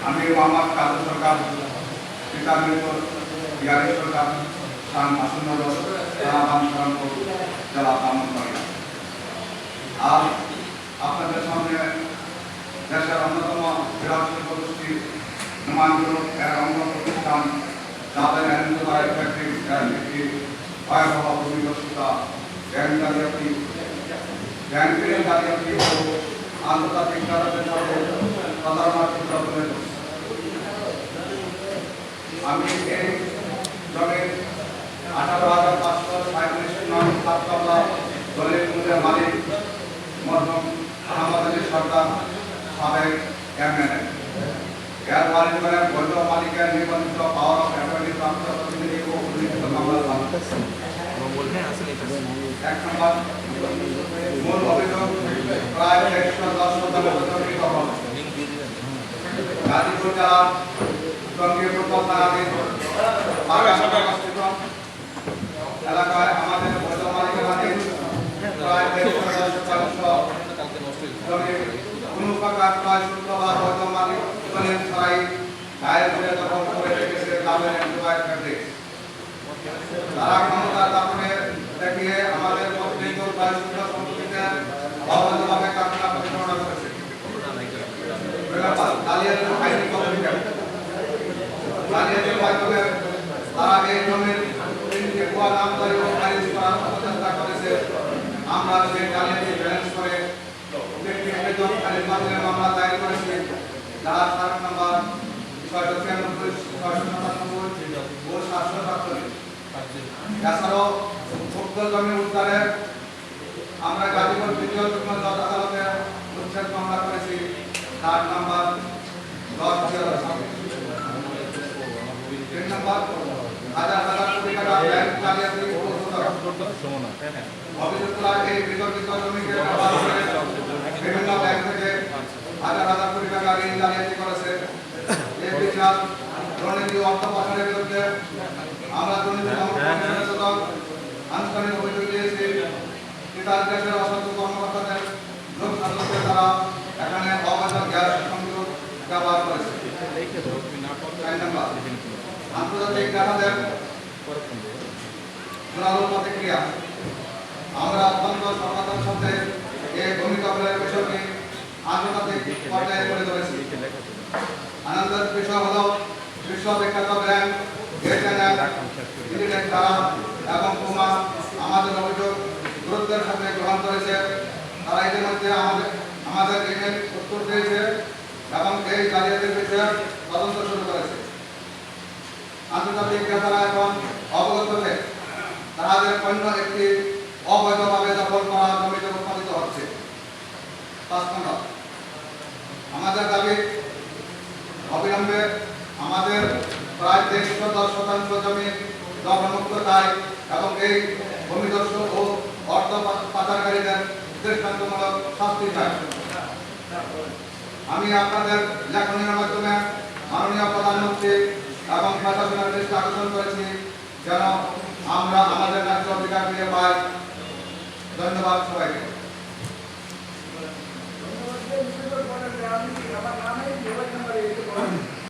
আমি মোহাম্মদ কাজল সরকার পিতা মৃত্যুর ইয়ারি সরকার স্থান আসন্ন জেলা ব্রাহ্মণবাড়িয়া। আর আপনাদের সামনে দেশের অন্যতম ক্রীড়া শিল্প গোষ্ঠী নুমানগুলো এর অঙ্গ প্রতিষ্ঠান যাদের এনজয় ফ্যাক্টরি একটি ভয়াবহ ভূমিদস্যুতা ব্যাংক জালিয়াতি ও আন্তর্জাতিক কারাগারের সাথে প্রতারণার চিত্র তুলে ধরছে। আমি এই জমির 18,537 নং সাততলা দলিল মূল্যের মালিক মরহুম আহমদ আলী সরকার সাবেক এমএলএ এর মালিকের বৈধ মালিকের নিবন্ধিত পাওয়ার অফ অ্যাটর্নি প্রাপ্ত প্রতিনিধি ও উল্লিখিত মামলার এক নম্বর মূল অভিযোগ প্রায় 110 গাজীপুর জেলার টঙ্গীপুর থানাধীন অবস্থিত এলাকায় আমাদের বৈধ মালিকানাধীন প্রায় 110 জমি কোনো প্রকার প্রায় শুক্রবার বৈধ মালিক দলিল ছাড়াই দায়ের করে দখল করে রেখেছে গ্রামের এনজয় ফ্যাক্টরি। তারা ক্ষমতার দাপটে দেখিয়ে আমাদের প্রত্যেক প্রায় শুক্র সম্পত্তিতে অবৈধভাবে কারখানা পরিচালনা করেছে। জালিয়াতির আইনি কমিটি জালিয়াতির মাধ্যমে তারা এই জমির তিনটি ভুয়া নামজারি ও খারিজ করার অপচেষ্টা করেছে। আমরা সেই জালিয়াতি ব্যালেন্স করে একটি আবেদন খারিজ বাতিলের মামলা দায়ের করেছি, যার ধারা নম্বর 696, 697 ও 747। এছাড়াও উক্ত জমি উদ্ধারে আমরা গাজীপুর দ্বিতীয় যুগ্ম জজ আদালতে উচ্ছেদ মামলা করেছি, যার নম্বর 10/0। 3 নম্বর হাজার হাজার কোটি টাকা ব্যাংক জালিয়াতি ও অভিযুক্তরা এই বিতর্কিত জমিকে ব্যবহার করে বিভিন্ন ব্যাংক থেকে হাজার হাজার কোটি টাকা ঋণ জালিয়াতি করেছে। এই বিচার দুর্নীতি ও অর্থ পাচারের বিরুদ্ধে আমরা দুর্নীতি দমন আনুষ্ঠানিক অভিযোগ দিয়েছি। তিতাস দেশের অসাধু কর্মকর্তাদের লোক সাধকদের দ্বারা এখানে অবৈধ গ্যাস সংযোগ ব্যবহার করেছে। আন্তর্জাতিক নেতাদের জোরালো প্রতিক্রিয়া। আমরা অত্যন্ত সতর্কতার সাথে এই ভূমিকা পালনের বিষয়টি আন্তর্জাতিক পর্যায়ে তুলে ধরেছি। আনন্দের বিষয় হল বিশ্ববিখ্যাত ব্র্যান্ড তারা এবং কুমা আমাদের অভিযোগ গুরুত্বের সাথে গ্রহণ করেছে। তারা ইতিমধ্যে আমাদের ইমেল উত্তর দিয়েছে এবং এই জালিয়াতির বিষয়ে তদন্ত শুরু করেছে। আন্তর্জাতিক নেতারা এখন অবগত হয়ে তাদের পণ্য একটি অবৈধভাবে দখল করা জমিতে উৎপাদিত হচ্ছে। 5 নম্বর আমাদের দাবি অবিলম্বে আমাদের প্রায় 110% জমি দখলমুক্ত চাই এবং এই ভূমিদস্যু ও অর্থ পাচারকারীদের দৃষ্টান্তমূলক শাস্তি চাই। আমি আপনাদের লেখনের মাধ্যমে মাননীয় প্রধানমন্ত্রী এবং প্রশাসনের দৃষ্টি আকর্ষণ করেছি যেন আমরা আমাদের ন্যায্য অধিকার ফিরে পাই। ধন্যবাদ সবাইকে।